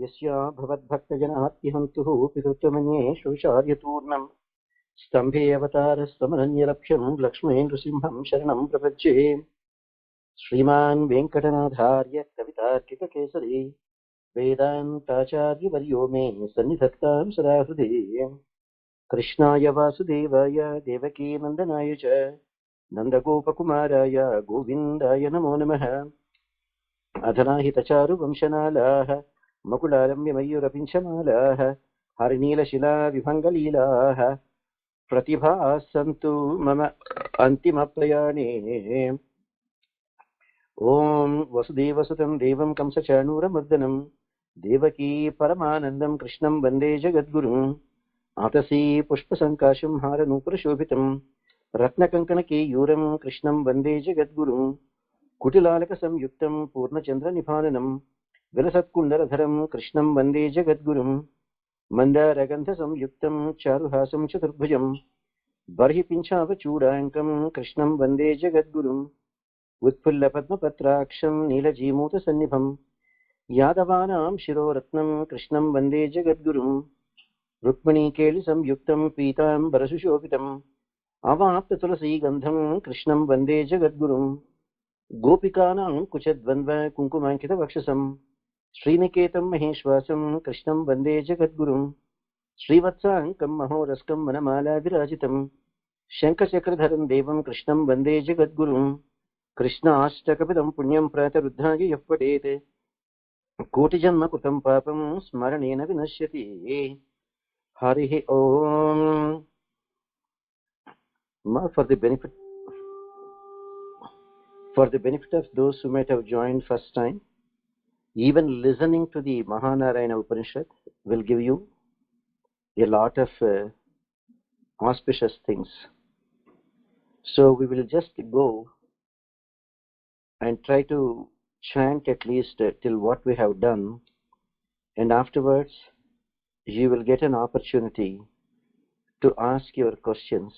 यस्या भवद्भक्तजनात्यहन्तुः पितृत्वमन्ये शोषार्यतूर्णम् स्तम्भे अवतारस्तमनन्यलक्ष्यं लक्ष्मी नृसिंहं शरणं प्रपद्ये श्रीमान् वेङ्कटनाथार्य कवितार्किककेसरी वेदान्ताचार्यवर्यो मे सन्निधत्तां सदा हृदि कृष्णाय वासुदेवाय देवकीनन्दनाय च नन्दगोपकुमाराय गोविन्दाय नमो नमः। अधनाहितचारुवंशनालाः मकुलारम्यमयूरपिञ्छमालाः हरिनीलशिलाविभङ्गलीलाः प्रतिभाः सन्तु मम अन्तिमप्रयाणे। ॐ वसुदेवसुतं देवं कंसचाणूरमर्दनं देवकी परमानन्दं कृष्णं वन्दे जगद्गुरुम् आतसी पुष्पसङ्काशं हारनूपुरशोभितं रत्नकङ्कणकेयूरं कृष्णं वन्दे जगद्गुरुम् कुटिलालकसंयुक्तं पूर्णचन्द्रनिभाननं विलसत्कुण्डलधरं कृष्णं वन्दे जगद्गुरुम् मन्दारगन्धसंयुक्तं चारुहासं चतुर्भुजं बर्हि पिञ्छावचूडाङ्कं कृष्णं वन्दे जगद्गुरुम् उत्फुल्लपद्मपत्राक्षं नीलजीमूतसन्निभं यादवानां शिरोरत्नं कृष्णं वन्दे जगद्गुरुम् रुक्मिणीकेलिसंयुक्तं पीताम्बरसुशोभितम् अवाप्ततुलसीगन्धं कृष्णं वन्दे जगद्गुरुम् गोपिकानां कुचद्वन्द्व कुङ्कुमाङ्कितवक्षसं श्रीनिकेतं महेश्वासं कृष्णं वन्दे जगद्गुरुम् श्रीवत्साङ्कं महोरस्कं वनमाला विराजितं शङ्खचक्रधरं देवं कृष्णं वन्दे जगद्गुरुम् कृष्णाष्टकपदं पुण्यं प्रातरुद्धाय यः पठेत् कोटिजन्म कृतं पापं स्मरणेन विनश्यति। हरिः ओम्। For the benefit of those who might have joined first time, even listening to the Mahanarayana Upanishad will give you a lot of auspicious things. So we will just go and try to chant at least till what we have done, and afterwards you will get an opportunity to ask your questions.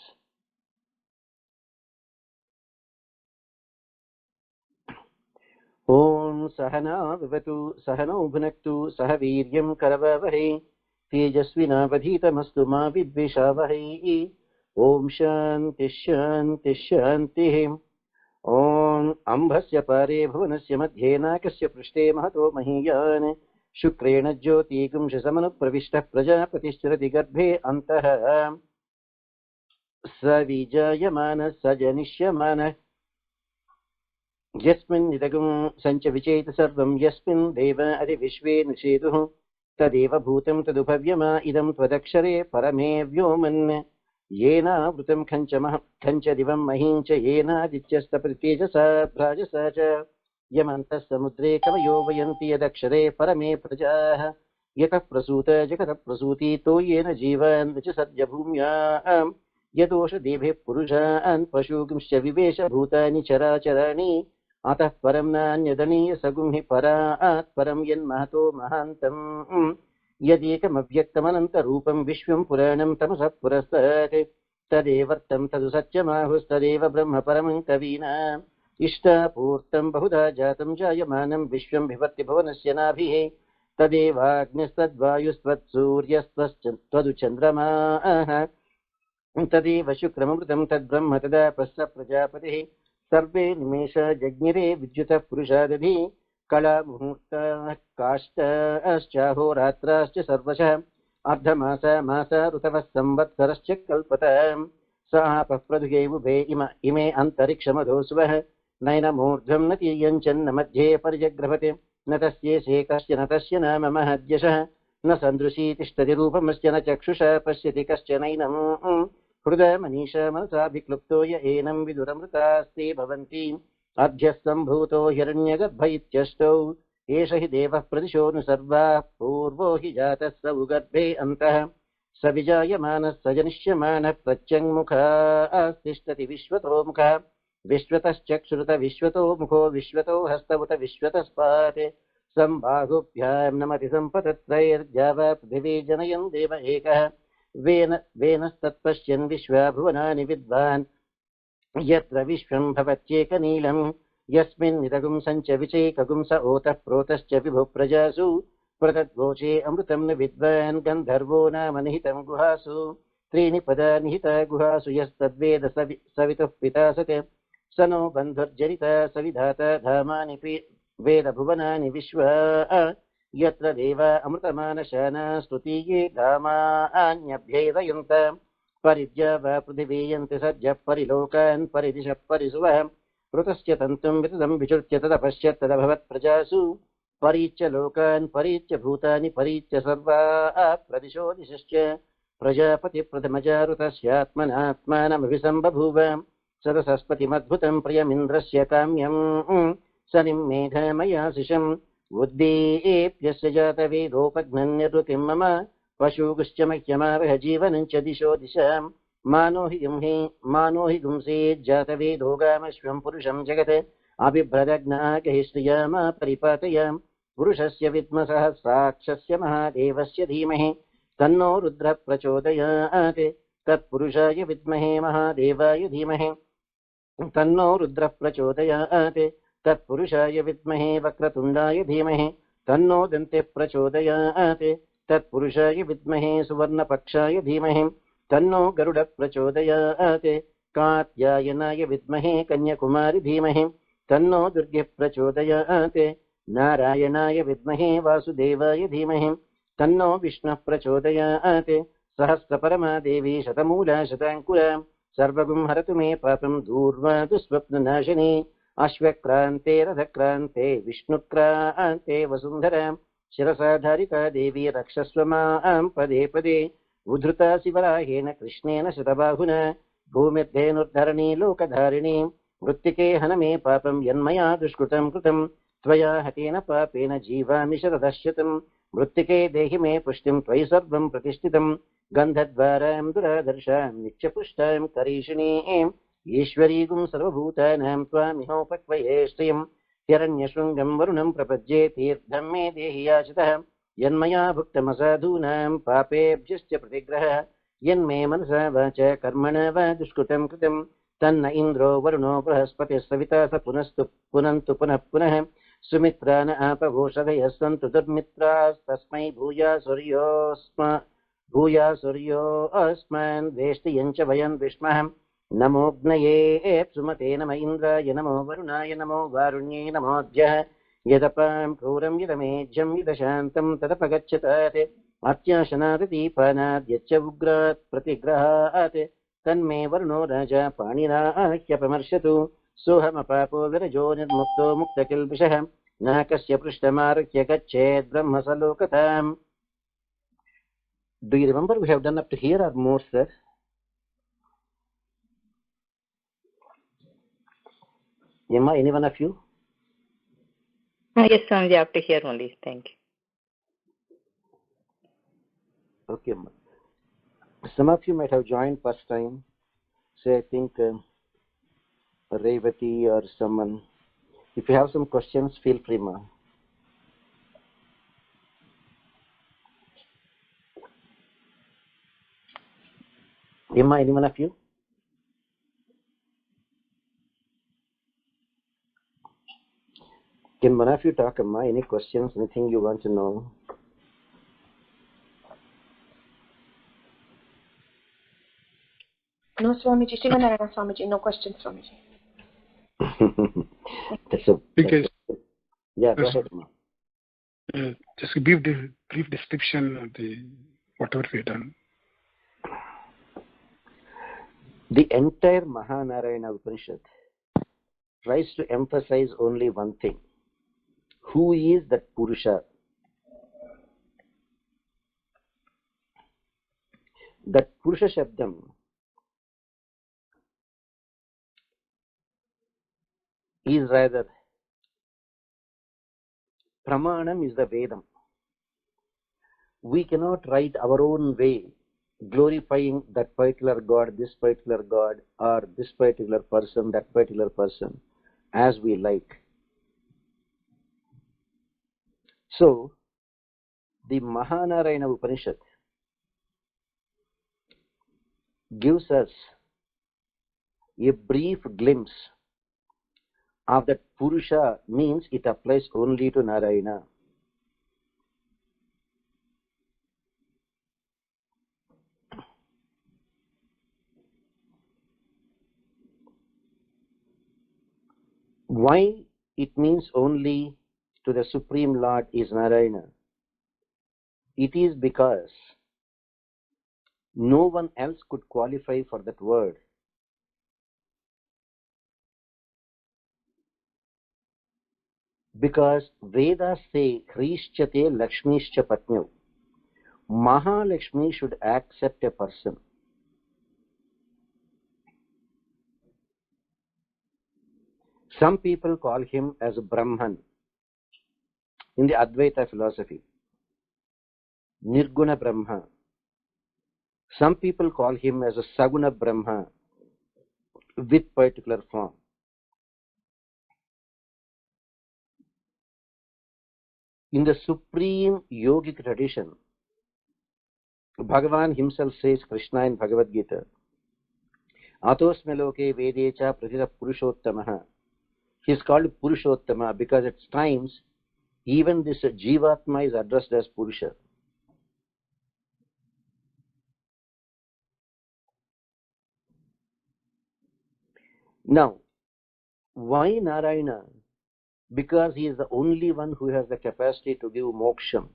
Om Sahana Vivatu Sahano Bhunaktu Sahaviryam Karavavahe Tejasvinavadhitamastu ma vidvishavahe. Om Shanti Shanti Shanti. Om Ambhasya Pare Bhuvanasya Madhye Nakasya Prishte Mahato Mahiyan Shukrena Jyoti Gumshasamanu Pravishta Prajapatishchirati Garbhe Antah Savijayamana Sajanishyamana यस्मिन् निदगं सञ्च विचेत सर्वं यस्मिन् देव अधिविश्वे निषेदुः तदेव भूतं तदुपव्यमा इदं त्वदक्षरे परमे व्योमन् येनावृतं खञ्च दिवं महीं च येनादित्यस्तपृतेजसा भ्राजसा च यमन्तः समुद्रे कवयो वयन्ति यदक्षरे परमे प्रजाः यतः प्रसूत जगतः प्रसूतितो येन जीवान् च सद्य भूम्यां यदोषधीभिः पुरुषान् पशुंश्च विवेश भूतानि चराचराणि अतः परं नान्यदनीय सगुं हि परात् परं यन्महतो महान्तम् यदेकमव्यक्तमनन्तरूपं विश्वं पुराणं तमसः पुरस्तात् तदेवर्तं तदु सत्यमाहुस्तदेव ब्रह्म परमं कवीनाम् इष्टापूर्तं बहुधा जातं जायमानं विश्वं विभक्ति भुवनस्य नाभिः तदेवाग्निस्तद्वायुस्त्वत्सूर्यस्त्वदु चन्द्रमाः तदेव शुक्रमृतं तद्ब्रह्म तदापश्च प्रजापतिः सर्वे निमेष जज्ञिरे विद्युतः पुरुषादधि कलामुहूर्ताः काष्ठाश्चाहोरात्राश्च सर्वशः अर्धमास मास ऋतवः संवत्सरश्च कल्पताम् सापः पृथुगे उभे इमे अन्तरिक्षमधोऽसुवः नैनमूर्ध्वं न तीयञ्चन्न मध्ये परिजग्रभते न तस्येषे कश्चन तस्य नाम महद्यशः न सन्दृशी तिष्ठति रूपमस्य न चक्षुषा पश्यति कश्चनैनम् हृदय मनीषा मनसाभिक्लुप्तो य एनं विदुरमृतास्ते भवन्ति अध्यः सम्भूतो हिरण्यगर्भ इत्यष्टौ एष हि देवः प्रदिशो नु सर्वाः पूर्वो हि जातः स उगर्भे अन्तः स विजायमानः स जनिष्यमानः प्रत्यङ्मुखास्तिष्ठति विश्वतो मुखः विश्वतश्चक्षुरुत विश्वतो मुखो विश्वतो हस्तमुत विश्वतस्पात् सम्बाहुभ्यां नमति सम्पतत्रैर्द्यावा पृथिवी जनयन् देव एकः वेनस्तत्पश्यन् विश्वा भुवनानि विद्वान् यत्र विश्वं भवत्येकनीलं यस्मिन् निदगुं सञ्च विचैकगुं स ओतः प्रोतश्च विभुः प्रजासु प्रतद्वोचे अमृतं न विद्वान् गन्धर्वो नाम निहितं गुहासु त्रीणि पदा निहिता गुहासु यस्तद्वेद सवितुः पिता सत् स नो बन्धुर्जनिता सविधाता धामानि वेदभुवनानि विश्वा यत्र देवा अमृतमानशाना स्तुतीये धामान्यभ्यैरयन्त परिज्या वा पृथिवी यन्ति सज्जः परिलोकान् परिदिशः परिसुवः ऋतस्य तन्तुं विततं विचुर्च्य तदपश्यत् तदभवत् प्रजासु परीच्य लोकान् परीच्य भूतानि परीच्य सर्वा प्रदिशो दिशश्च प्रजापतिप्रथमजारुतस्यात्मनात्मानमभिसम्बभूव सदसस्पतिमद्भुतं प्रियमिन्द्रस्य काम्यं सनिम्मेघमयाशिषम् उद्दीप्यस्य जातवेदोपघ्नन्यऋतिं मम पशुगुश्च मह्यमावह जीवनं च दिशो दिशां मानो हि गुंसेज्जातवेदो गामश्वं पुरुषं जगत् अबिभ्रदग्नागहि श्रियामा परिपातयां पुरुषस्य विद्मसहस्राक्षस्य महादेवस्य धीमहि तन्नो रुद्रः प्रचोदयात् तत्पुरुषाय विद्महे महादेवाय धीमहि तन्नो रुद्रः प्रचोदयात् तत्पुरुषाय विद्महे वक्रतुण्डाय धीमहि तन्नो दन्ते प्रचोदयात् तत्पुरुषाय विद्महे सुवर्णपक्षाय धीमहि तन्नो गरुडः प्रचोदयात् कात्यायनाय विद्महे कन्याकुमारी धीमहि तन्नो दुर्गे प्रचोदयात् नारायणाय विद्महे वासुदेवाय धीमहि तन्नो विष्णुः प्रचोदयात् सहस्रपरमा देवी शतमूला शताङ्कुरा सर्वगुं हरतु मे पापं दूर्वा दुःस्वप्ननाशिनी अश्वक्रान्ते रथक्रान्ते विष्णुक्रान्ते वसुन्धरा शिरसाधारिता देवी रक्षस्व मां पदे पदे उद्धृता शिवराहेन कृष्णेन शतबाहुना भूमिर्धेनुर्धरणी लोकधारिणी मृत्तिके हन मे पापं यन्मया दुष्कृतं कृतं त्वया हतेन पापेन जीवामि शरदशतं मृत्तिके देहि मे पुष्टिं त्वयि सर्वं प्रतिष्ठितं गन्धद्वारां दुरादर्शां नित्यपुष्टां करीषिणीं ईश्वरीगुं सर्वभूतानां त्वामिहोपक्वये श्रियं हिरण्यशृङ्गं वरुणं प्रपद्ये तीर्थं मे देहि याचितः यन्मया भुक्तमसाधूनां पापेभ्यश्च प्रतिग्रहः यन्मे मनसा वाचा कर्मणा वा दुष्कृतं कृतं तन्न इन्द्रो वरुणो बृहस्पतिः सविता स पुनन्तु पुनः पुनः सुमित्रा न आपवोषधयः सन्तु दुर्मित्रास्तस्मै भूयासुर्योऽस्मान् वेष्टियं च वयं विष्मः नमोऽग्नये सुमते नम इन्द्राय नमो वरुणाय नमो वारुण्ये नमोऽद्यः यदपां क्रूरं यदमेज्यं यदशान्तं तदपगच्छतात् अत्याशनादीपानाद्यच्च उग्रात् प्रतिग्रहात् तन्मे वरुणो राजा पाणिना ह्यपमर्शतु सोऽहमपापो विरजो निर्मुक्तो मुक्तकिल्बिषः नाकस्य पृष्ठमारुह्य गच्छेत् ब्रह्मसलोकताम्. Do you remember we have done up to here or more, sir? Emma, any one of you? Yes, Swamiji, up to here only. Thank you. Okay, Emma. Some of you might have joined first time. Say, I think Revati or someone. If you have some questions, feel free, ma. Emma, any one of you? Can one of you talk, Emma? Any questions? Anything you want to know? No, Swamiji. Sivanarayana Swamiji. No questions, Swamiji. Yeah, go ahead, Emma. Just a brief description of the whatever we have done. The entire Mahanarayana Upanishad tries to emphasize only one thing. Who is that Purusha? That Purusha Shabdam is rather, Pramanam is the Vedam. We cannot write our own way, glorifying that particular God, this particular God, or this particular person, that particular person, as we like. So, the Mahanarayana Upanishad gives us a brief glimpse of that Purusha, means it applies only to Narayana. Why it means only to the Supreme Lord is Narayana? It is because no one else could qualify for that word. Because Vedas say Hrishchate Lakshmishcha Patnyav. Mahalakshmi should accept a person. Some people call him as Brahman in the Advaita philosophy, Nirguna Brahma. Some people call him as a Saguna Brahma with particular form. In the supreme yogic tradition, Bhagavan himself says, Krishna in Bhagavad Gita, Atosme loke vedecha pratita purushottamaha. He is called Purushottama because at times even this Jivatma is addressed as Purusha. Now, why Narayana? Because he is the only one who has the capacity to give moksham,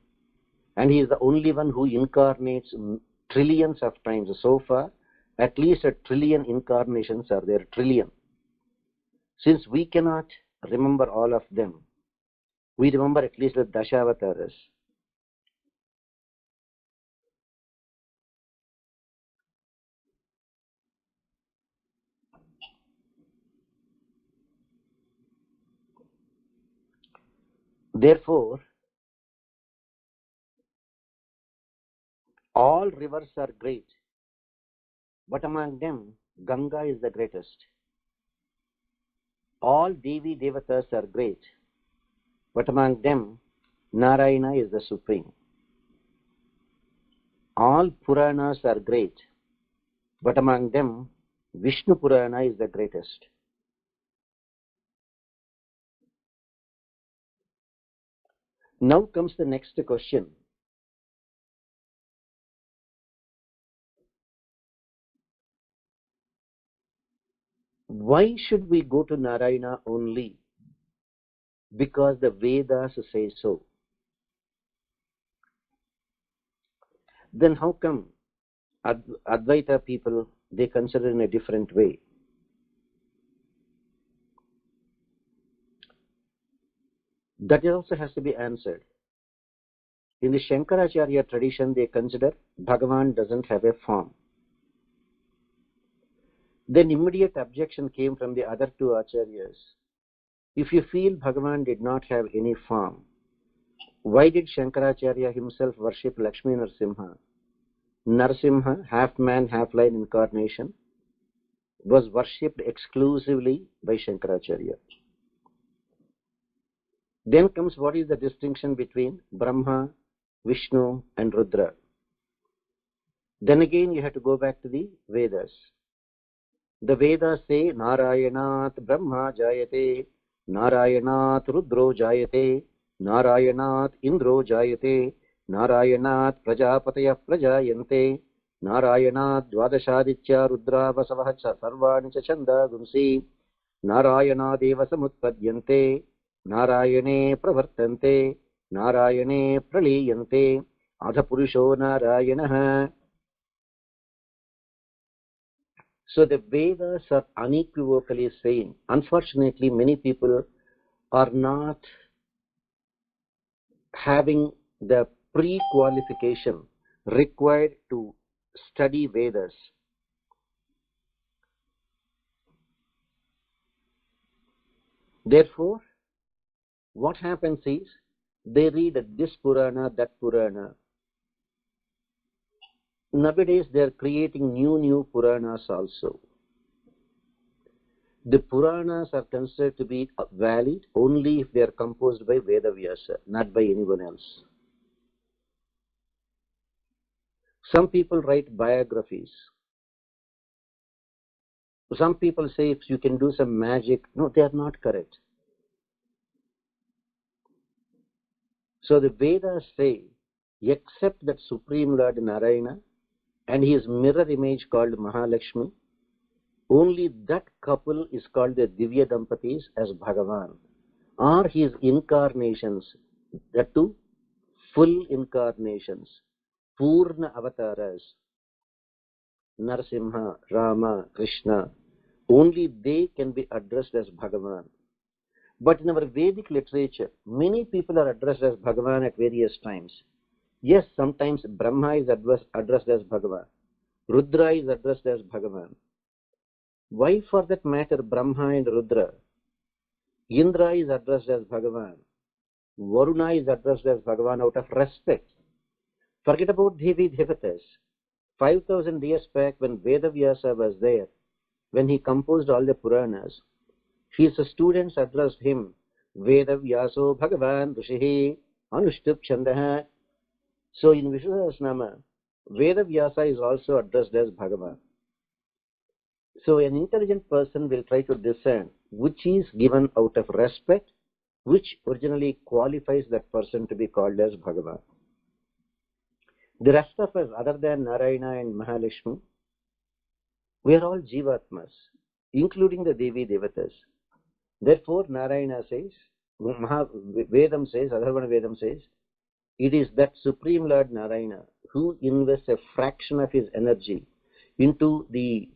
and he is the only one who incarnates trillions of times. So far, at least 1 trillion incarnations are there, trillion. Since we cannot remember all of them, we remember at least the Dashavatas. Therefore, all rivers are great, but among them, Ganga is the greatest. All Devi Devatas are great, but among them, Narayana is the supreme. All Puranas are great, but among them, Vishnu Purana is the greatest. Now comes the next question. Why should we go to Narayana only? Because the Vedas say so. Then how come Advaita people, they consider in a different way? That also has to be answered. In the Shankaracharya tradition, they consider Bhagavan doesn't have a form. Then immediate objection came from the other two acharyas. If you feel Bhagavan did not have any form, why did Shankaracharya himself worship Lakshmi Narasimha? Narasimha, half man, half lion incarnation, was worshipped exclusively by Shankaracharya. Then comes what is the distinction between Brahma, Vishnu and Rudra. Then again you have to go back to the Vedas. The Vedas say Narayanat Brahma Jayate, Narayanat Rudro Jayate, Narayanat Indro Jayate, Narayanat Prajapataya Prajayante, Narayanat Dvadashaditya Rudra Vasavaha Sarvani Chanda Gumsi, Narayana Deva Samutpadyante, Narayane Pravartante, Narayane Praliyante, Adha Purusho Narayanaha. So the Vedas are unequivocally saying, unfortunately many people are not having the pre-qualification required to study Vedas. Therefore, what happens is, they read this Purana, that Purana. Nowadays they are creating new Puranas also. The Puranas are considered to be valid only if they are composed by Vedavyasa, not by anyone else. Some people write biographies. Some people say if you can do some magic. No, they are not correct. So the Vedas say, except that Supreme Lord Narayana and his mirror image called Mahalakshmi, only that couple is called the Divya Dampatis as Bhagavan, or his incarnations, that too full incarnations, Purna avatars, Narasimha, Rama, Krishna, only they can be addressed as Bhagavan. But in our Vedic literature, many people are addressed as Bhagavan at various times. Yes, sometimes Brahma is addressed as Bhagavan. Rudra is addressed as Bhagavan. Why, for that matter, Brahma and Rudra? Indra is addressed as Bhagavan. Varuna is addressed as Bhagavan out of respect. Forget about Devi Devatas. 5,000 years back, when Vedavyasa was there, when he composed all the Puranas, his students addressed him, Vedavyaso Bhagavan Rishihi Anushtup Chandaha. So in Vishnu Sahasranama, Vedavyasa is also addressed as Bhagavan. So an intelligent person will try to discern which is given out of respect, which originally qualifies that person to be called as Bhagavan. The rest of us, other than Narayana and Mahalakshmi, we are all Jivatmas, including the Devi Devatas. Therefore, Narayana says, Vedam says, Atharvana Vedam says, it is that Supreme Lord Narayana who invests a fraction of his energy into the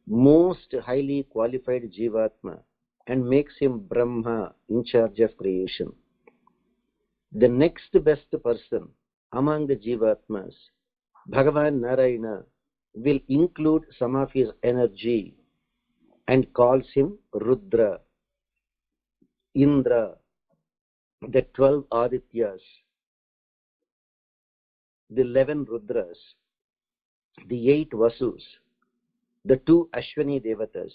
most highly qualified Jivatma and makes him Brahma, in charge of creation. The next best person among the Jivatmas, Bhagavan Narayana, will include some of his energy and calls him Rudra, Indra, the 12 Adityas, the 11 Rudras, the 8 Vasus, the 2 Ashwani Devatas.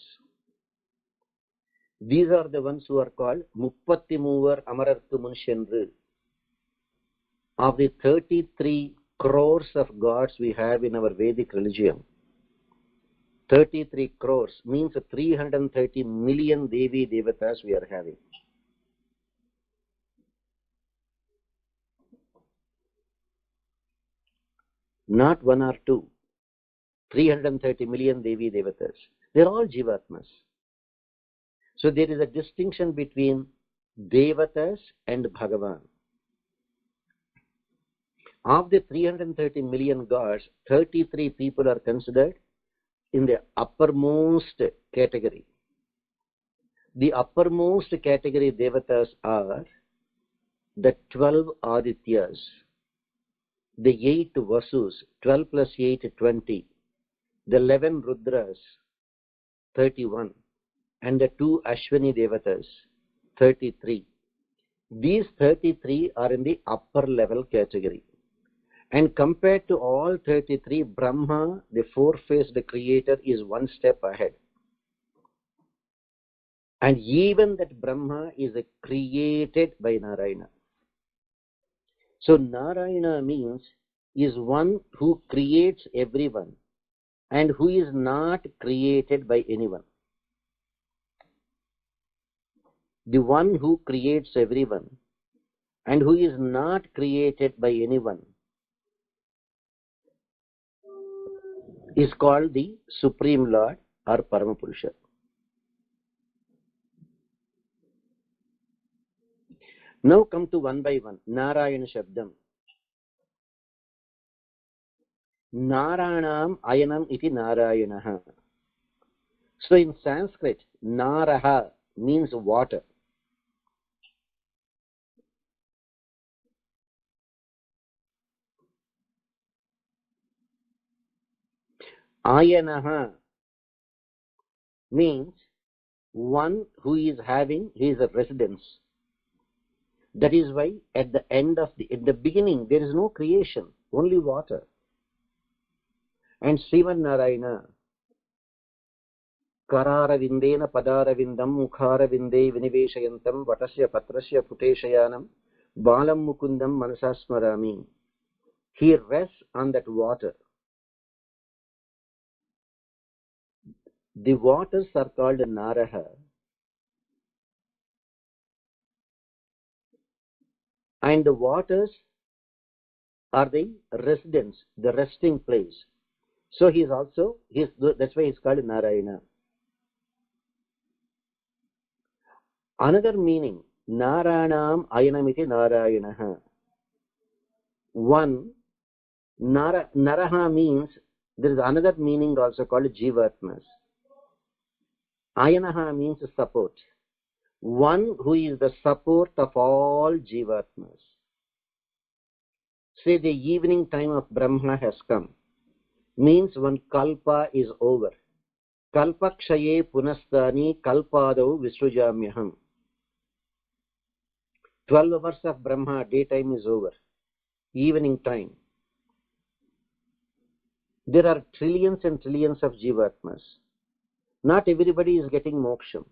These are the ones who are called Muppatti Moovar Amararthu Munshendru. Of the 33 crores of gods we have in our Vedic religion, 33 crores means 330 million Devi Devatas we are having. Not one or two. 330 million Devi Devatas. They are all Jivatmas. So there is a distinction between Devatas and Bhagavan. Of the 330 million gods, 33 people are considered in the uppermost category. The uppermost category Devatas are the 12 Adityas, the 8 Vasus, 12 plus 8, 20, the 11 Rudras, 31, and the 2 Ashwani Devatas, 33. These 33 are in the upper level category. And compared to all 33, Brahma, the four-faced creator, is one step ahead. And even that Brahma is created by Narayana. So Narayana means is one who creates everyone and who is not created by anyone. The one who creates everyone and who is not created by anyone is called the Supreme Lord or Paramapurusha. Now come to one by one. Narayana Shabdam. Naranam Ayanam iti Narayanaha. So in Sanskrit, Naraha means water. Ayanaha means one who is having his residence. That is why at the beginning there is no creation, only water. And Sriman Narayana, Karara Vindena Padara Vindam Mukhara Vinde Viniveshayantam Vatasya Patrasya Puteshayanam Balam Mukundam Manasasmarami. He rests on that water. The waters are called Naraha. And the waters are the residence, the resting place. So he is also, that's why he is called Narayana. Another meaning, Naranam Ayanamiti Narayanah. One, Naraha means, there is another meaning also called Jivatmas. Ayanaha means support. One who is the support of all Jivatmas. Say the evening time of Brahma has come. Means one kalpa is over. Kalpakshaye punastani kalpadau visrujamyaham. 12 hours of Brahma, daytime is over. Evening time. There are trillions and trillions of Jivatmas. Not everybody is getting moksham.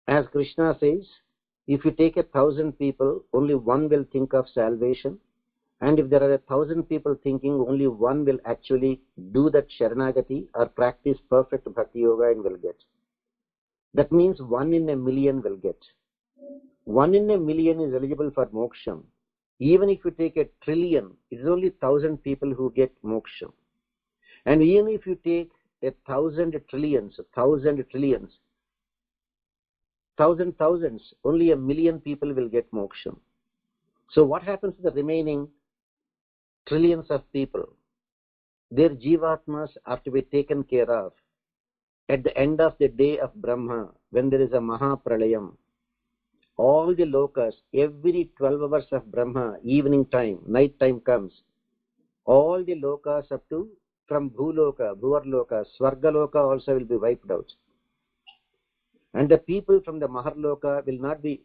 As Krishna says, if you take 1,000 people, only one will think of salvation. And if there are 1,000 people thinking, only one will actually do that Sharanagati or practice perfect Bhakti Yoga and will get. That means 1 in a million will get. 1 in a million is eligible for moksham. Even if you take 1 trillion, it is only 1,000 people who get moksham. And even if you take 1,000 trillions, 1,000 trillions, 1,000 thousands, only 1 million people will get moksham. So what happens to the remaining trillions of people? Their jivatmas are to be taken care of. At the end of the day of Brahma, when there is a Mahapralayam, all the lokas, every 12 hours of Brahma, evening time, night time comes, all the lokas up to, from Bhuloka, Bhuvarloka, Swargaloka also will be wiped out. And the people from the Maharloka will not be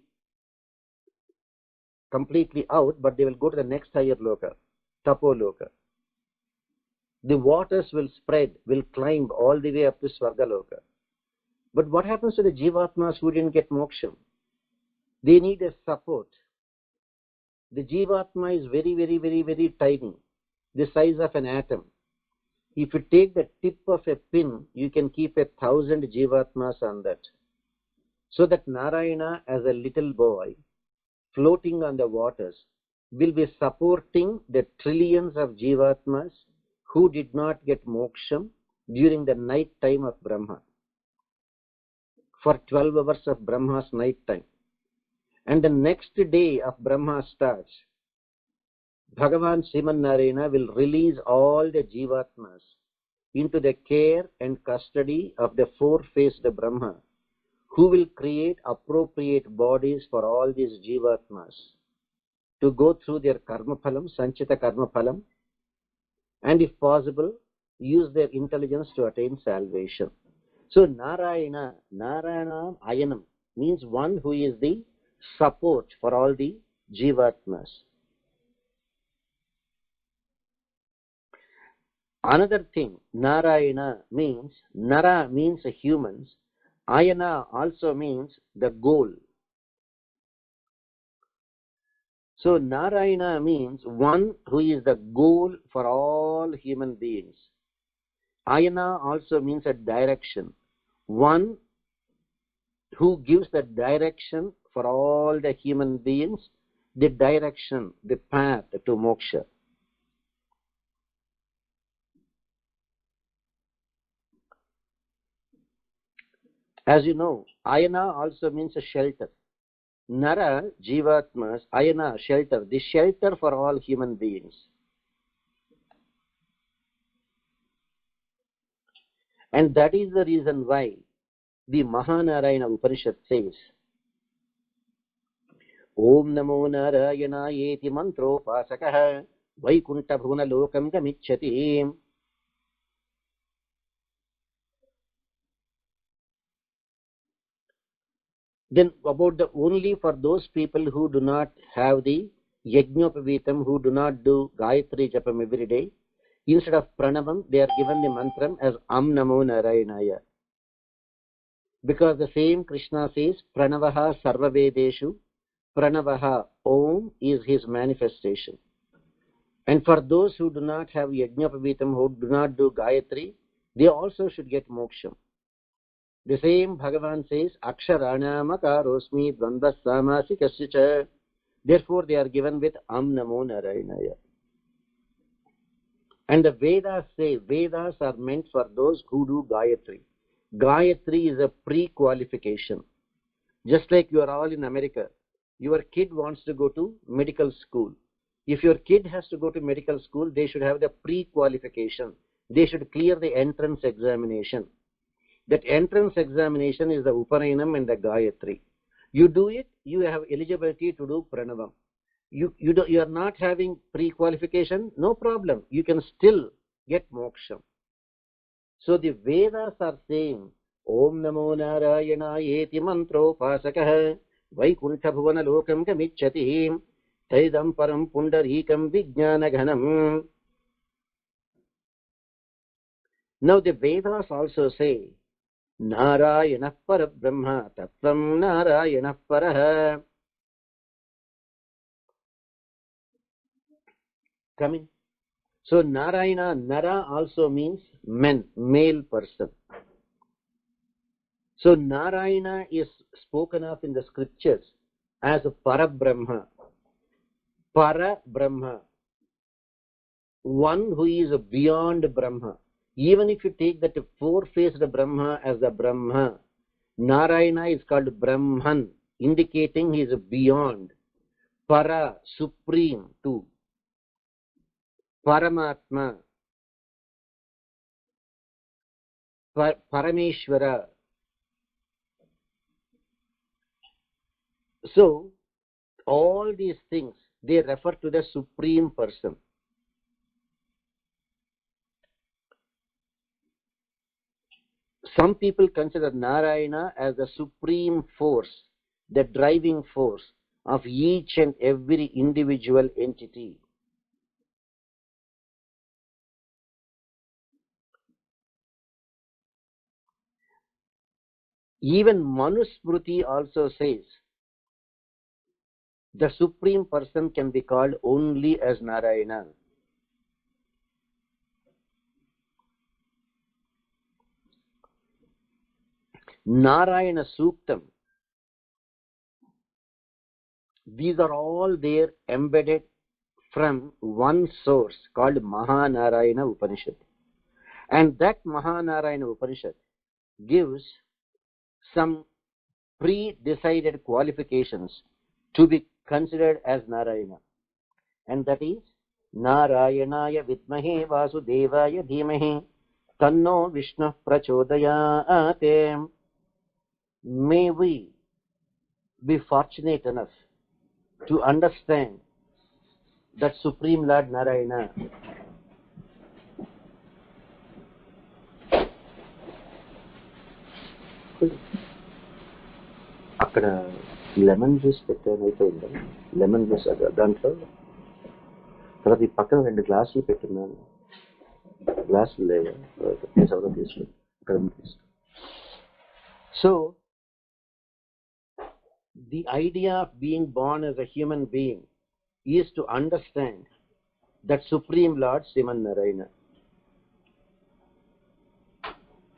completely out, but they will go to the next higher loka, Tapoloka. The waters will spread, will climb all the way up to Swargaloka. But what happens to the Jivatmas who didn't get moksham? They need a support. The Jivatma is very, very, very, very tiny, the size of an atom. If you take the tip of a pin, you can keep 1,000 Jivatmas on that. So that Narayana, as a little boy, floating on the waters, will be supporting the trillions of Jivatmas who did not get moksham during the night time of Brahma. For 12 hours of Brahma's night time. And the next day of Brahma starts, Bhagavan Sriman Narayana will release all the Jivatmas into the care and custody of the four-faced Brahma, who will create appropriate bodies for all these Jivatmas to go through their karma phalam, sanchita karma phalam, and if possible, use their intelligence to attain salvation. So Narayana, Narayana Ayanam means one who is the support for all the Jivatmas. Another thing, Narayana means, Nara means humans, Ayana also means the goal. So Narayana means one who is the goal for all human beings. Ayana also means a direction, one who gives the direction for all the human beings, the direction, the path to moksha. As you know, Ayana also means a shelter. Nara, Jivatmas, Ayana, shelter, the shelter for all human beings. And that is the reason why the Mahanarayana Upanishad says, Om Namo Narayanaayeti Mantropasakah Vaikunta Bhuna Lokam Gamichati. Then about the only for those people who do not have the Yajñopavitam, who do not do Gayatri Japam every day, instead of Pranavam, they are given the mantram as Am Namo Narayanaya. Because the same Krishna says, Pranavaha Sarvavedeshu, Pranavaha Om is his manifestation. And for those who do not have Yajñopavitam, who do not do Gayatri, they also should get moksham. The same Bhagavan says, Aksharanamakarosmi Dvandvasamasi Kasyacha. Therefore, they are given with Am Namo Narayanaya. And the Vedas say, Vedas are meant for those who do Gayatri. Gayatri is a pre-qualification. Just like you are all in America, your kid wants to go to medical school. If your kid has to go to medical school, they should have the pre-qualification. They should clear the entrance examination. That entrance examination is the Upanayinam and the Gayatri. You do it, you have eligibility to do Pranavam. You are not having pre-qualification, no problem. You can still get moksha. So the Vedas are saying, Om Namo Narayanaayeti mantropasakah Vaikuntha bhuvana lokam kamichati Taidam param pundarikam vijnanaghanam. Now the Vedas also say, Narayana para Brahma Tattvam Narayana Paraha. Coming. So Narayana, Nara also means men, male person. So Narayana is spoken of in the scriptures as a Parabrahma. Parabrahma. One who is beyond Brahma. Even if you take that four-faced Brahma as the Brahma, Narayana is called Brahman, indicating he is beyond. Para, supreme too. Paramatma, Parameshwara. So, all these things, they refer to the supreme person. Some people consider Narayana as the supreme force, the driving force of each and every individual entity. Even Manusmriti also says the supreme person can be called only as Narayana. Narayana Suktam. These are all there embedded from one source called Mahanarayana Upanishad. And that Mahanarayana Upanishad gives some pre-decided qualifications to be considered as Narayana. And that is, Narayanaya Vidmahe Vasudevaya Dhimahe Tanno Vishnu Prachodayate. May we be fortunate enough to understand that Supreme Lord Narayana. అక్కడ lemon juice పెట్టానైతే ఉందా, lemon juice దాంట్లో తర్వాత ఈ పక్కన 2 గ్లాసులు పెట్టున్నాను, గ్లాసులు లేవా ఎవరో తీసుకుని అక్కడ తీసుకో. So the idea of being born as a human being is to understand that Supreme Lord Sriman Narayana.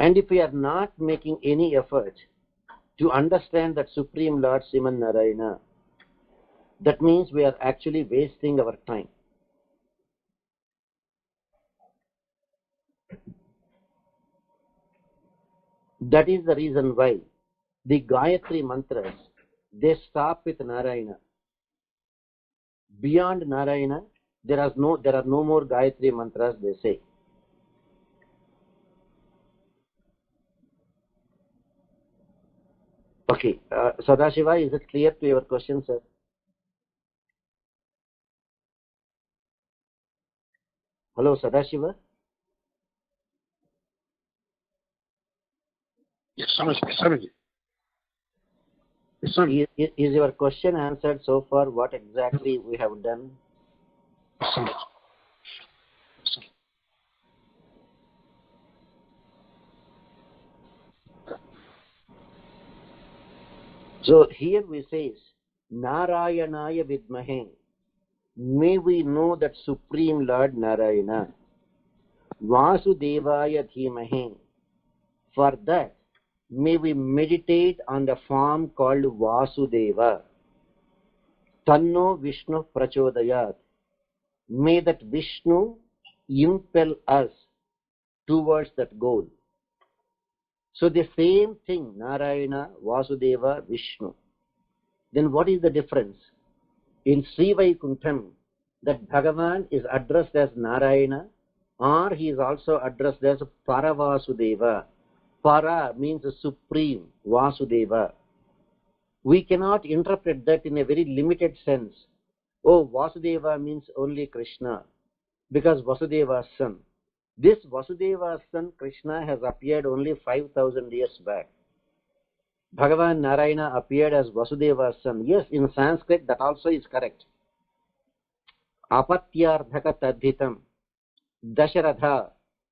And if we are not making any effort to understand that Supreme Lord Sriman Narayana, that means we are actually wasting our time. That is the reason why the Gayatri mantras, they stop with Narayana. Beyond Narayana, there are no more Gayatri mantras, they say. Okay, Sadashiva, is it clear to your question, sir? Hello, Sadashiva? Yes, Swamiji. Yes, Swamiji. Is your question answered so far? What exactly we have done? Yes, Swamiji. So here we say, Narayanaya Vidmahe. May we know that Supreme Lord Narayana. Vasudevaya Dhimahe. For that, may we meditate on the form called Vasudeva. Tanno Vishnu Prachodayat. May that Vishnu impel us towards that goal. So the same thing, Narayana, Vasudeva, Vishnu. Then what is the difference? In Sri Vaikuntham, that Bhagavan is addressed as Narayana, or he is also addressed as Paravasudeva. Para means supreme, Vasudeva. We cannot interpret that in a very limited sense. Oh, Vasudeva means only Krishna, because Vasudeva's son. This Vasudeva's son, Krishna, has appeared only 5,000 years back. Bhagavan Narayana appeared as Vasudeva's son. Yes, in Sanskrit that also is correct. Apatyardhaka tadhitam. Dasharatha.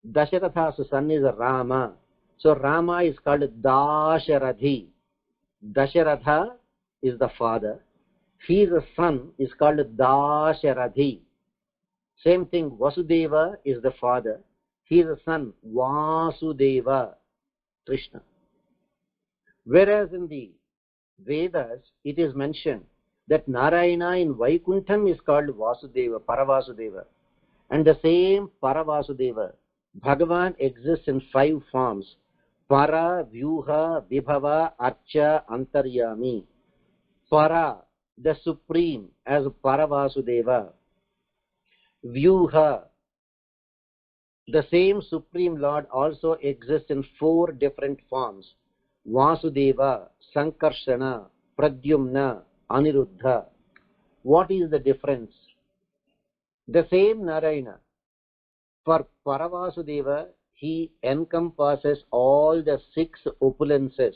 Dasharatha's son is Rama. So Rama is called Dasharathi. Dasharatha is the father. His son is called Dasharathi. Same thing, Vasudeva is the father. His son, Vasudeva, Krishna. Whereas in the Vedas, it is mentioned that Narayana in Vaikuntham is called Vasudeva, Paravasudeva. And the same Paravasudeva, Bhagavan exists in 5 forms. Para, Vyuha, Vibhava, Archa, Antaryami. Para, the supreme, as Paravasudeva. Vyuha, the same supreme Lord also exists in 4 different forms. Vasudeva, Sankarshana, Pradyumna, Aniruddha. What is the difference? The same Narayana. For Paravasudeva, he encompasses all the 6 opulences,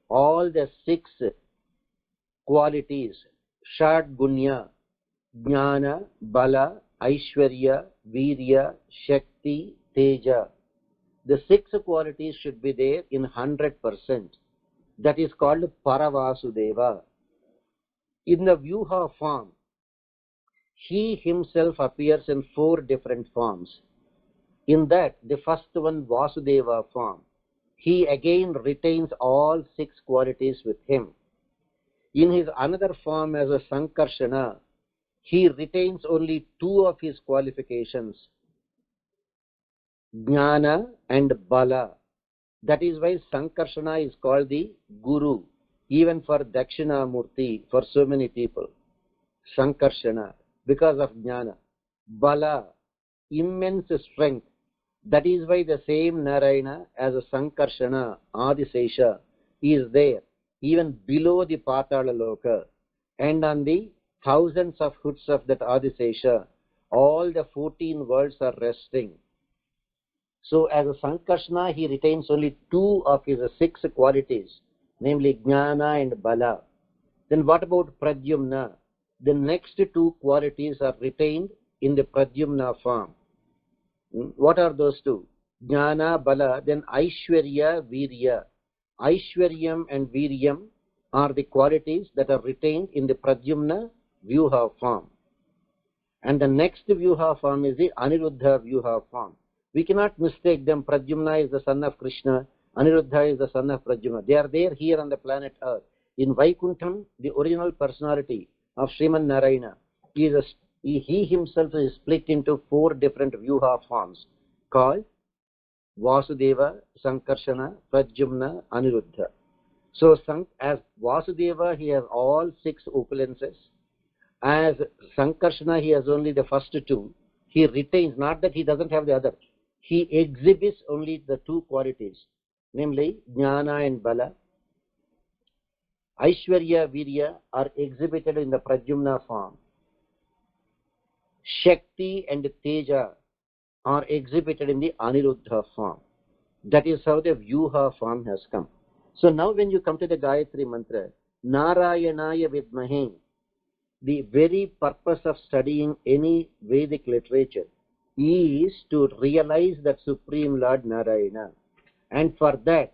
all the 6 qualities, Shad Gunya, Jnana, Bala, Aishwarya, Virya, Shakti, Teja. The 6 qualities should be there in 100%. That is called Paravasudeva. In the Vyuha form, he himself appears in 4 different forms. In that, the first one, Vasudeva form, he again retains all 6 qualities with him. In his another form as a Sankarshana, he retains only 2 of his qualifications, Jnana and Bala. That is why Sankarshana is called the Guru, even for Dakshinamurti, for so many people. Sankarshana, because of Jnana. Bala, immense strength. That is why the same Narayana as a Sankarshana, Adisesha, is there, even below the Patala Loka. And on the thousands of hoods of that Adisesha, all the 14 worlds are resting. So as a Sankarshana, he retains only 2 of his 6 qualities, namely Jnana and Bala. Then what about Pradyumna? The next 2 qualities are retained in the Pradyumna form. What are those 2? Jnana, Bala, then Aishwarya, Virya. Aishwaryam and Viryam are the qualities that are retained in the Pradyumna Vyuha form. And the next Vyuha form is the Aniruddha Vyuha form. We cannot mistake them. Pradyumna is the son of Krishna, Aniruddha is the son of Pradyumna. They are there here on the planet Earth. In Vaikuntham, the original personality of Sriman Narayana, he himself is split into 4 different Vyuha forms called Vasudeva, Sankarshana, Pradyumna, Aniruddha. So as Vasudeva, he has all 6 opulences. As Sankarshana, he has only the first 2. He retains, not that he doesn't have the other. He exhibits only the 2 qualities, namely Jnana and Bala. Aishwarya, Virya are exhibited in the Pradyumna form. Shakti and Teja are exhibited in the Aniruddha form. That is how the Vyuha form has come. So now when you come to the Gayatri Mantra, Narayanaya Vidmahe, the very purpose of studying any Vedic literature is to realize that Supreme Lord Narayana. And for that,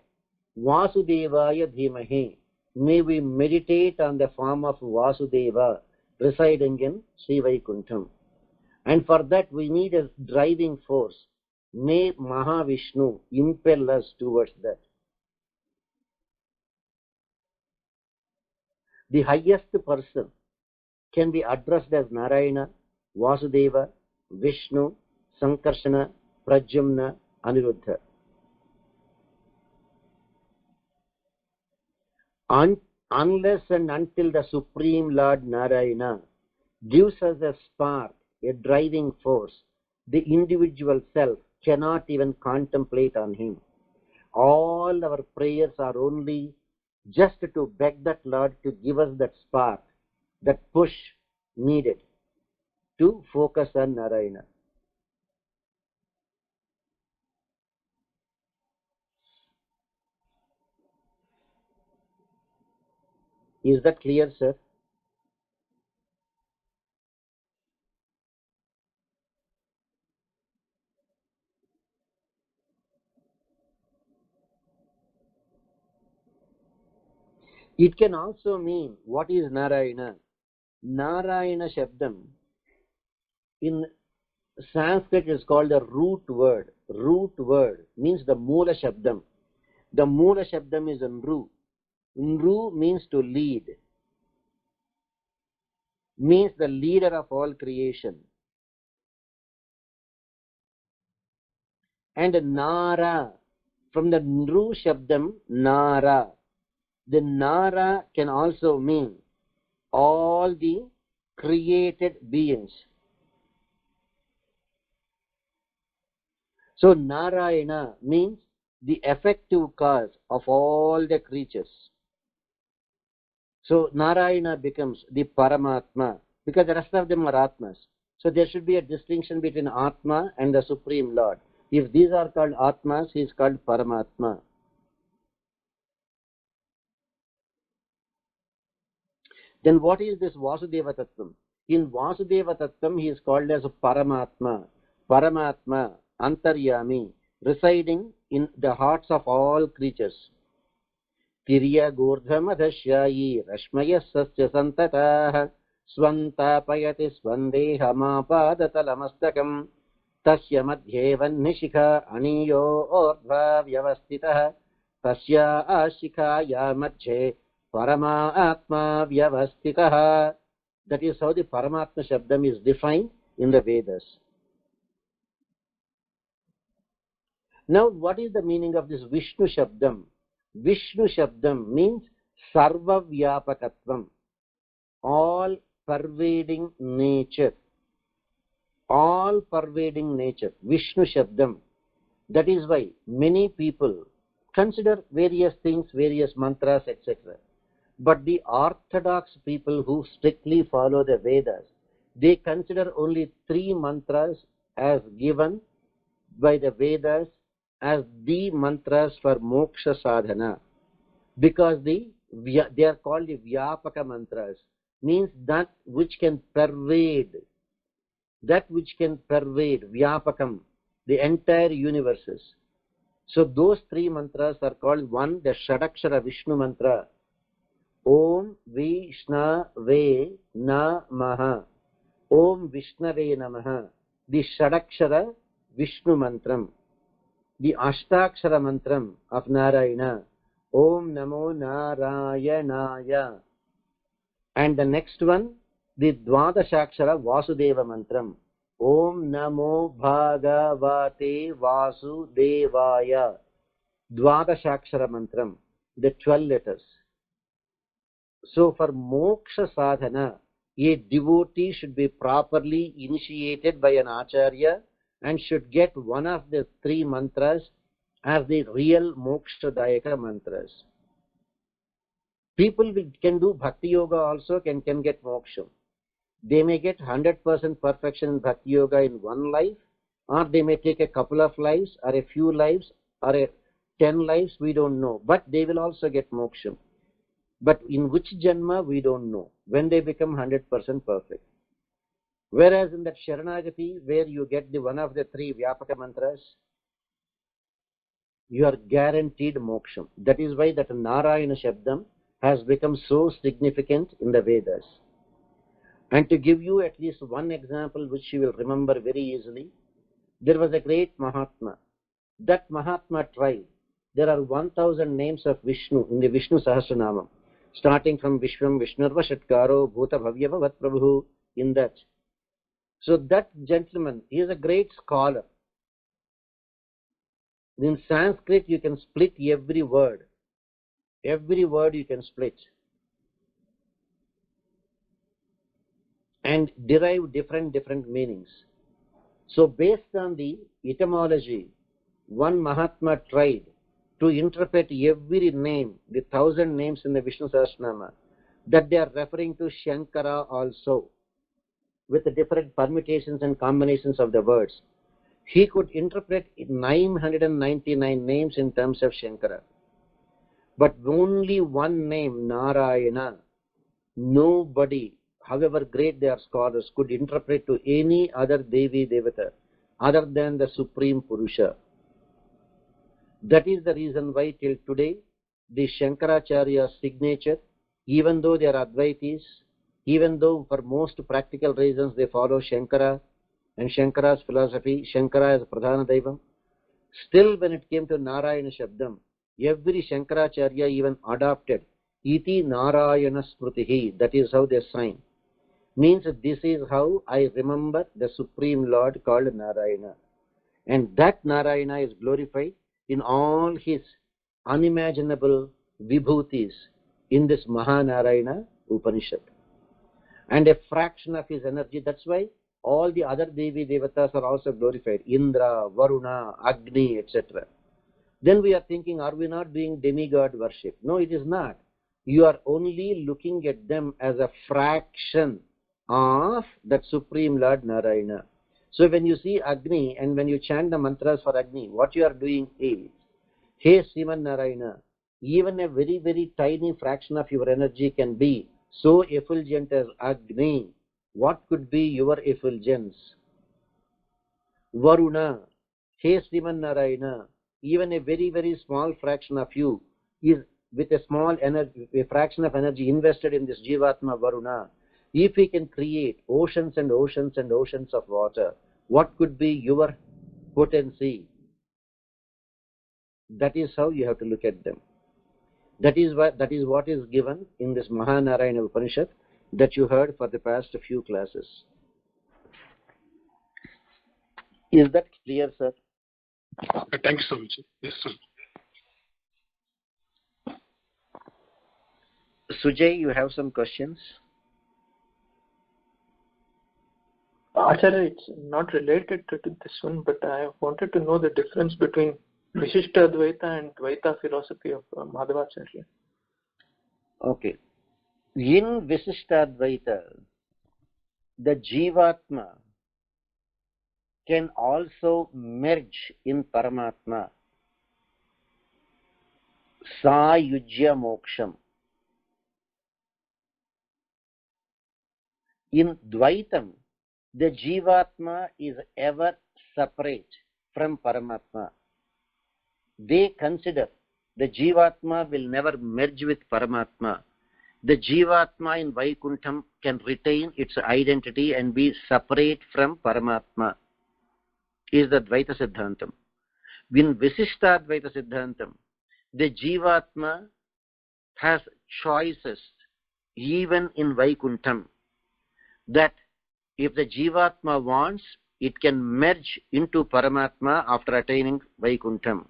Vasudevaya Dhimahe, may we meditate on the form of Vasudeva residing in Sri Vaikuntham. And for that we need a driving force. May Mahavishnu impel us towards that. The highest person can be addressed as Narayana, Vasudeva, Vishnu, Sankarshana, Pradyumna, Aniruddha. Unless and until the Supreme Lord Narayana gives us a spark, a driving force, the individual self cannot even contemplate on him. All our prayers are only just to beg that Lord to give us that spark, that push needed to focus on Narayana. Is that clear, sir? It can also mean, what is Narayana? Narayana Shabdam in Sanskrit is called a root word. Root word means the Moola Shabdam. The Moola Shabdam is Nru. Nru means to lead, means the leader of all creation. And Nara, from the Nru Shabdam, Nara. The Nara can also mean all the created beings. So Narayana means the effective cause of all the creatures. So Narayana becomes the Paramatma, because the rest of them are Atmas. So there should be a distinction between Atma and the Supreme Lord. If these are called Atmas, he is called Paramatma. Then what is this Vasudeva Tattvam? In Vasudeva Tattvam, he is called as Paramatma. Paramatma, Antaryami, residing in the hearts of all creatures. Tirya Gurdhamadhashyayi Rashmaya Sasya Santataha Swantapayati Swandehamapadatamastakam Tasya Madhye Vannishikha Aniyo Ordhva Vyavastitaha Tasya Ashikaya Madhye Paramatma Vyavastitaha. That is how the Paramatma Shabdam is defined in the Vedas. Now, what is the meaning of this Vishnu Shabdam? Vishnu Shabdam means Sarva Vyapakatvam, all pervading nature. All pervading nature. Vishnu Shabdam. That is why many people consider various things, various mantras, etc. But the orthodox people who strictly follow the Vedas, they consider only 3 mantras as given by the Vedas as the mantras for moksha sadhana, because they are called the Vyapaka mantras, means that which can pervade, Vyapakam, the entire universes. So those 3 mantras are called, one, the Shadakshara Vishnu mantra, Om Vishnave Namaha, Om Vishnave Namaha, the Shadakshara Vishnu mantram. The Ashtakshara mantram of Narayana, Om Namo Narayanaya. And the next one, the Dvadashakshara Vasudeva mantram, Om Namo Bhagavate Vasudevaya. Dvadashakshara mantram, the 12 letters. So for moksha sadhana, a devotee should be properly initiated by an acharya and should get one of the 3 mantras as the real moksha-dayaka mantras. People can do bhakti yoga also, can get moksha. They may get 100% perfection in bhakti yoga in one life, or they may take a couple of lives, or a few lives, or 10 lives, we don't know. But they will also get moksha. But in which janma, we don't know, when they become 100% perfect. Whereas in that Sharanagati, where you get the one of the 3 Vyapaka mantras, you are guaranteed moksha. That is why that Narayana Shabdam has become so significant in the Vedas. And to give you at least one example which you will remember very easily, there was a great Mahatma. That Mahatma tried. There are 1000 names of Vishnu in the Vishnu Sahasranamam, starting from Vishwam Vishnurva Shatkaro Bhuta Bhavyava Vat Prabhu, in that. So that gentleman, he is a great scholar. In Sanskrit, you can split every word. every word you can split and derive different meanings. So based on the etymology, one Mahatma tried to interpret every name, the 1,000 names in the Vishnu Sahasranama, that they are referring to Shankara also, with the different permutations and combinations of the words. He could interpret 999 names in terms of Shankara. But only one name, Narayana, nobody, however great their scholars, could interpret to any other Devi Devata other than the Supreme Purusha. That is the reason why till today the Shankaracharya's signature, even though they are Advaitis, even though for most practical reasons they follow Shankara and Shankara's philosophy, Shankara as Pradhana Daivam, still when it came to Narayana Shabdam, every Shankaracharya even adopted Iti Narayana Smritihi. That is how they sign. Means this is how I remember the Supreme Lord called Narayana. And that Narayana is glorified in all his unimaginable vibhutis in this Mahanarayana Upanishad. And a fraction of his energy, that's why all the other Devi Devatas are also glorified. Indra, Varuna, Agni, etc. Then we are thinking, are we not doing demigod worship? No, it is not. You are only looking at them as a fraction of that Supreme Lord Narayana. So when you see Agni and when you chant the mantras for Agni, what you are doing is, Hey Sriman Narayana, even a very tiny fraction of your energy can be so effulgent as Agni. What could be your effulgence? Varuna, Hey Sriman Narayana, even a very small fraction of you is with a small energy, a fraction of energy invested in this Jivatma Varuna. If we can create oceans and oceans and oceans of water, what could be your potency? That is how you have to look at them. That is what is given in this Mahanarayana Upanishad that you heard for the past few classes. Is that clear, sir? Thank you so much. Yes, sir. Sujay, you have some questions? Acharya, it's not related to this one, but I wanted to know the difference between Vishishta Advaita and Dvaita philosophy of Madhavacharya. Okay. In Vishishta Advaita, the Jivatma can also merge in Paramatma. Sayujya Moksham. In Dvaitam, the Jivatma is ever separate from Paramatma. They consider the Jivatma will never merge with Paramatma. The Jivatma in Vaikuntham can retain its identity and be separate from Paramatma. Is the Dvaita Siddhantam. In Visishta Advaita Siddhantam, the Jivatma has choices even in Vaikuntham, that if the Jivatma wants, it can merge into Paramatma after attaining Vaikuntham.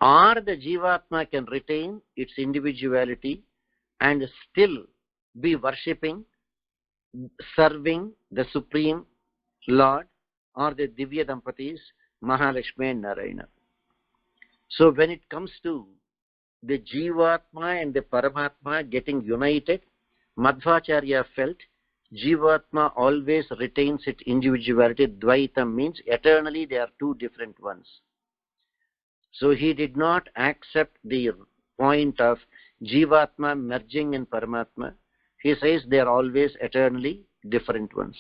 Or the Jivatma can retain its individuality and still be worshipping, serving the Supreme Lord or the Divya Dampatis, Mahalakshmi and Narayana. So when it comes to the Jivatma and the Paramatma getting united, Madhvacharya felt Jivatma always retains its individuality. Dvaita means eternally they are two different ones. So he did not accept the point of Jivatma merging in Paramatma. He says they are always eternally different ones.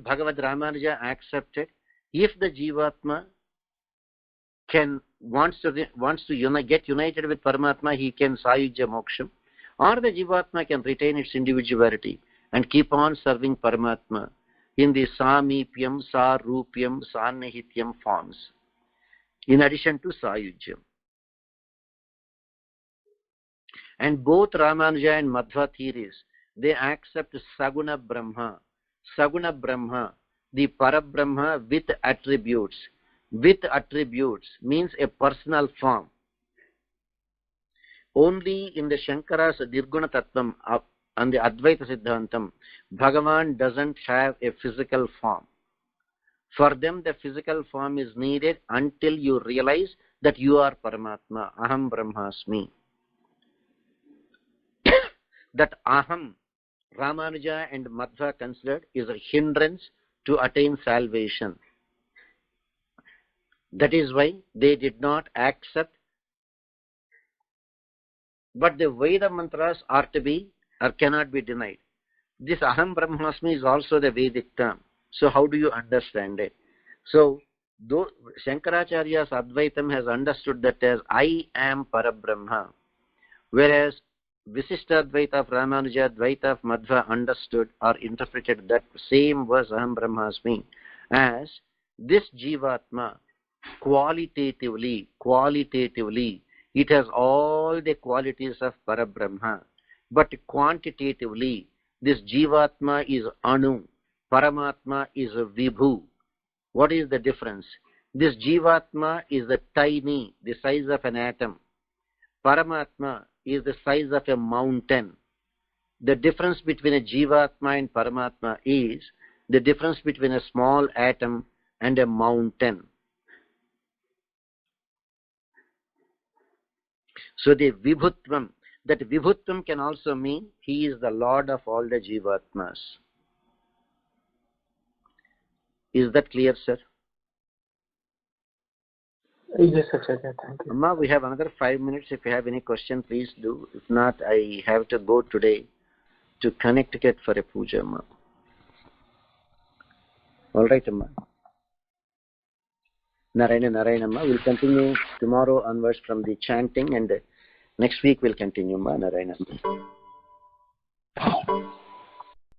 Bhagavad Ramanuja accepted if the Jivatma wants to get united with Paramatma, he can Sayujya Moksham, or the Jivatma can retain its individuality and keep on serving Paramatma in the Samipyam, Sarupyam, Sannihityam forms, in addition to Sayujyam. And both Ramanuja and Madhva theories, they accept Saguna Brahma. Saguna Brahma, the Parabrahma with attributes. With attributes means a personal form. Only in the Shankara's Nirguna Tattvam and the Advaita Siddhantam, Bhagavan doesn't have a physical form. For them, the physical form is needed until you realize that you are Paramatma, Aham Brahmasmi. That Aham, Ramanuja and Madhva considered, is a hindrance to attain salvation. That is why they did not accept. But the Veda mantras are to be or cannot be denied. This Aham Brahmasmi is also the Vedic term. So how do you understand it? So though Shankaracharya's Advaitam has understood that as I am Parabrahma, whereas Visishtadvaita of Ramanuja, Advaita of Madhva understood or interpreted that same verse Aham Brahmasmi as this Jivatma qualitatively, it has all the qualities of Parabrahma, but quantitatively, this Jivatma is Anu, Paramatma is Vibhu. What is the difference? This Jivatma is the tiny, the size of an atom. Paramatma is the size of a mountain. The difference between a Jivatma and Paramatma is the difference between a small atom and a mountain. So the Vibhutvam, that Vibhutvam can also mean he is the Lord of all the Jivatmas. Is that clear, sir? Yes, Acharya, thank you. Amma, we have another 5 minutes. If you have any question, please do. If not, I have to go today to Connecticut for a puja, Amma. All right, Amma. Narayana, Amma. We'll continue tomorrow onwards from the chanting, and next week we'll continue, Amma. Narayana.